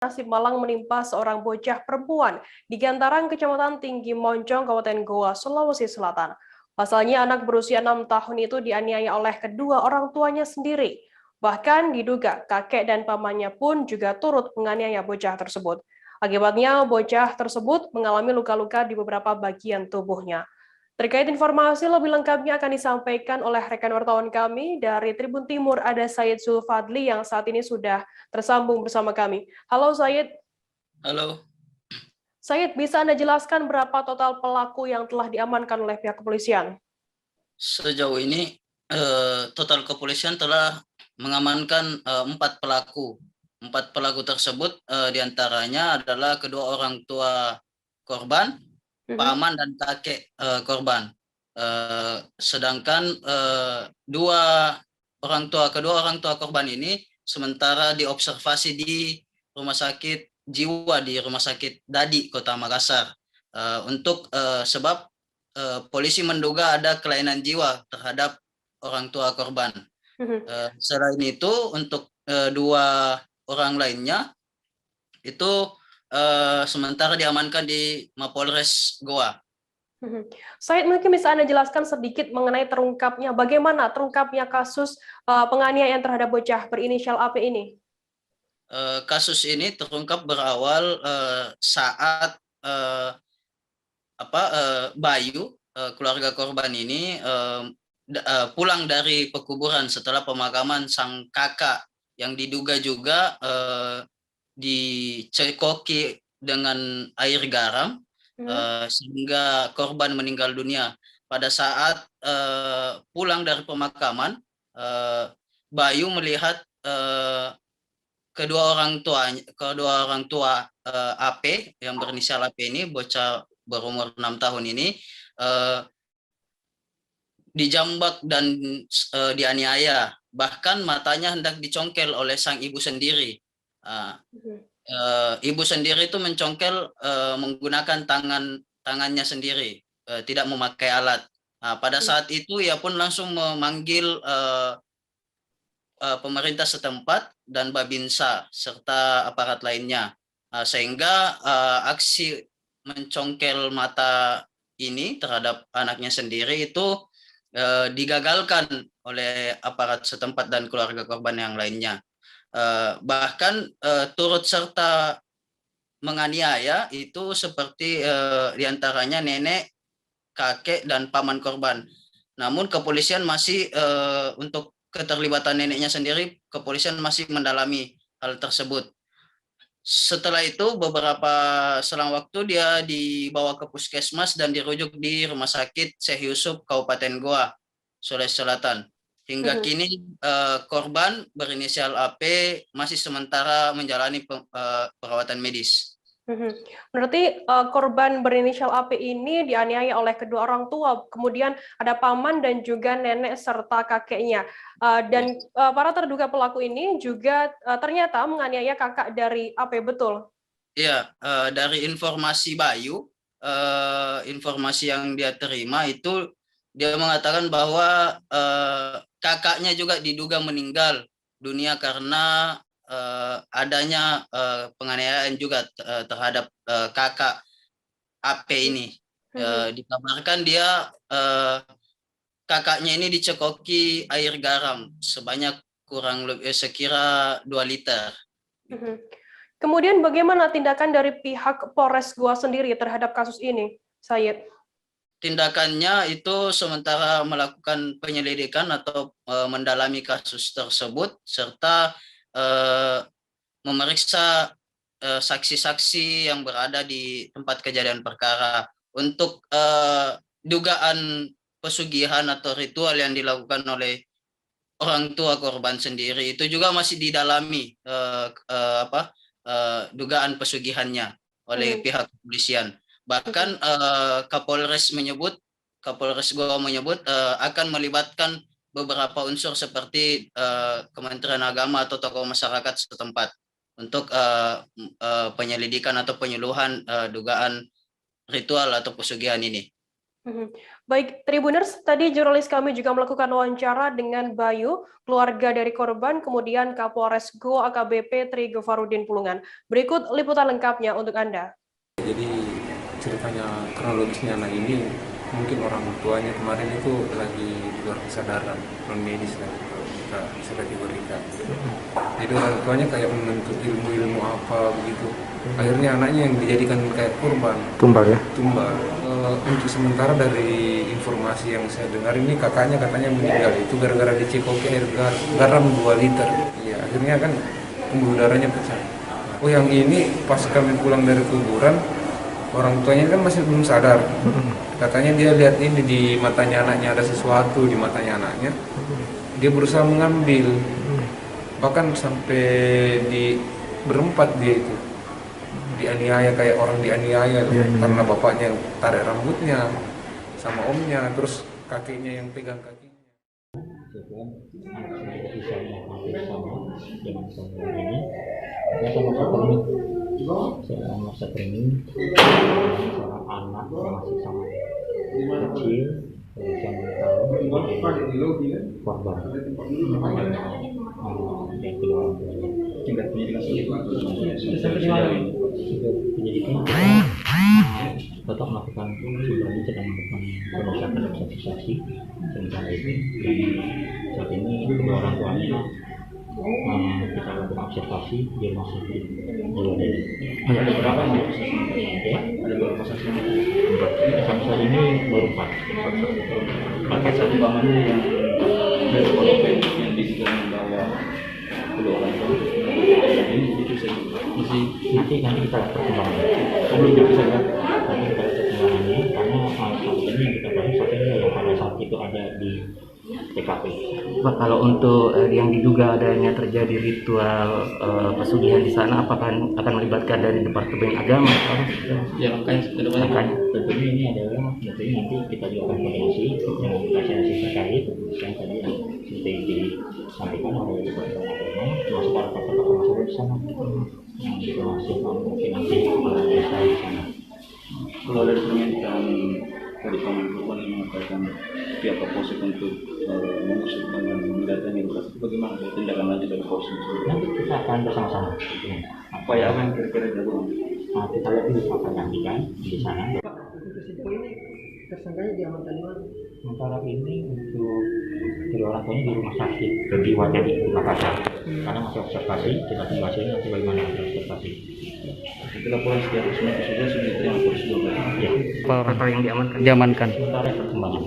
Nasib malang menimpa seorang bocah perempuan di Gantarang, Kecamatan Tinggi Moncong, Kabupaten Goa, Sulawesi Selatan. Pasalnya anak berusia 6 tahun itu dianiaya oleh kedua orang tuanya sendiri. Bahkan diduga kakek dan pamannya pun juga turut menganiaya bocah tersebut. Akibatnya bocah tersebut mengalami luka-luka di beberapa bagian tubuhnya. Terkait informasi lebih lengkapnya akan disampaikan oleh rekan wartawan kami dari Tribun Timur, ada Said Zulfadli yang saat ini sudah tersambung bersama kami. Halo Said. Halo. Said, bisa Anda jelaskan berapa total pelaku yang telah diamankan oleh pihak kepolisian? Sejauh ini total kepolisian telah mengamankan 4 pelaku. 4 pelaku tersebut diantaranya adalah kedua orang tua korban, paman dan kakek korban. Sedangkan kedua orang tua korban ini sementara diobservasi di rumah sakit jiwa di Rumah Sakit Dadi Kota Makassar untuk sebab polisi menduga ada kelainan jiwa terhadap orang tua korban. Selain itu untuk dua orang lainnya itu sementara diamankan di Mapolres Goa. Said, mungkin bisa Anda jelaskan sedikit mengenai bagaimana terungkapnya kasus penganiayaan terhadap bocah berinisial AP ini? Kasus ini terungkap berawal saat Bayu, keluarga korban ini pulang dari pekuburan setelah pemakaman sang kakak yang diduga juga dicekoki dengan air garam sehingga korban meninggal dunia. Pada saat pulang dari pemakaman, Bayu melihat kedua orang tua AP yang berinisial AP ini, bocah berumur 6 tahun ini, dijambak dan dianiaya. Bahkan matanya hendak dicongkel oleh sang ibu sendiri. Ibu sendiri itu mencongkel menggunakan tangannya sendiri, tidak memakai alat. Pada saat itu ia pun langsung memanggil pemerintah setempat dan Babinsa serta aparat lainnya, sehingga aksi mencongkel mata ini terhadap anaknya sendiri itu digagalkan oleh aparat setempat dan keluarga korban yang lainnya. Bahkan turut serta menganiaya itu seperti diantaranya nenek, kakek, dan paman korban. Namun kepolisian masih untuk keterlibatan neneknya sendiri, kepolisian masih mendalami hal tersebut. Setelah itu beberapa selang waktu dia dibawa ke puskesmas dan dirujuk di Rumah Sakit Syekh Yusuf Kabupaten Goa, Sulawesi Selatan. Hingga kini korban berinisial AP masih sementara menjalani perawatan medis. Berarti korban berinisial AP ini dianiaya oleh kedua orang tua, kemudian ada paman dan juga nenek serta kakeknya. Dan para terduga pelaku ini juga ternyata menganiaya kakak dari AP, betul? Iya, dari informasi Bayu, informasi yang dia terima itu dia mengatakan bahwa kakaknya juga diduga meninggal dunia karena adanya penganiayaan juga terhadap kakak AP ini. Dikabarkan dia kakaknya ini dicekoki air garam sebanyak kurang lebih sekira 2 liter. Kemudian bagaimana tindakan dari pihak Polres Goa sendiri terhadap kasus ini, Sayed? Tindakannya itu sementara melakukan penyelidikan atau mendalami kasus tersebut serta memeriksa saksi-saksi yang berada di tempat kejadian perkara untuk dugaan pesugihan atau ritual yang dilakukan oleh orang tua korban sendiri itu juga masih didalami dugaan pesugihannya oleh pihak kepolisian. Bahkan Kapolres Goa menyebut akan melibatkan beberapa unsur seperti Kementerian Agama atau tokoh masyarakat setempat untuk penyelidikan atau penyuluhan dugaan ritual atau pesugihan ini. Mhm. Baik, Tribuners, tadi jurnalis kami juga melakukan wawancara dengan Bayu, keluarga dari korban, kemudian Kapolres Goa AKBP Tri Gofarudin Pulungan. Berikut liputan lengkapnya untuk Anda. Jadi ceritanya kronologisnya anak ini mungkin orang tuanya kemarin itu lagi di luar kesadaran non medis lah kita bisa kategorikan. Jadi orang tuanya kayak menuntut ilmu-ilmu apa begitu. Akhirnya anaknya yang dijadikan kayak korban. Tumbal ya? Tumbal. Untuk sementara dari informasi yang saya dengar ini kakaknya katanya meninggal itu gara-gara dicekoki air garam 2 liter. Ya akhirnya kan pembuluh darahnya pecah. Oh yang ini pas kami pulang dari kuburan orang tuanya kan masih belum sadar. Katanya dia lihat ini di matanya anaknya ada sesuatu di matanya anaknya. Dia berusaha mengambil. Bahkan sampai di berempat dia itu dianiaya kayak orang dianiaya karena bapaknya yang tarik rambutnya sama omnya terus kakeknya yang pegang kakinya. Saya masa training seorang anak yang masih sangat kecil, yang tahu korban dan kedua orang tuanya. Tingkat pendidikan penyidikan tetap melakukan sebenarnya sedang melakukan pemeriksaan terhadap saksi-saksi tentang itu. Dan saat ini kedua orang tuanya kita lakukan observasi di rumah sakit Jiwasraya. Ada berapa nih? Ya, ada berapa saksi? Sampai saat ini baru 4. Paket satu bangunnya yang dari Pondok yang disebut membawa kedua orang tua ini itu masih nanti kita perkembangan. Belum bisa kan? Nanti kita lihat perkembangannya karena saat ini yang kita bahas saat ini yang pada saat itu ada di TKP. Pak, kalau untuk yang diduga adanya terjadi ritual pesugihan di sana, apakah akan melibatkan dari Departemen Agama? Ya makanya kedepannya tentunya ini adalah tentunya nanti kita juga akan koordinasi dengan instansi terkait yang tadi yang seperti disampaikan oleh Departemen Agama, termasuk para pakar masuk di sana yang juga masih mungkin nanti kepala desa di sana. Kalau dari penyidikan dari korban yang mengatakan pihak Kapolsek untuk mengusut dengan mendatangi lokasi, bagaimana tindakan lanjut dari Polsek? Nanti kita akan bersama-sama. Apa ya yang kira-kira dilakukan? Nah, kita lihat dulu akan nantikan di sana. Tersangkanya diamankan di mana? Sementara ini untuk kedua orang tuanya di rumah sakit di Wajadi di Makassar. Karena masih observasi, kita tunggu hasilnya nanti bagaimana observasi. Itu laporan setiap resmi sudah diterima polisi juga. Ya, Orang yang diamankan? sementara perkembangan.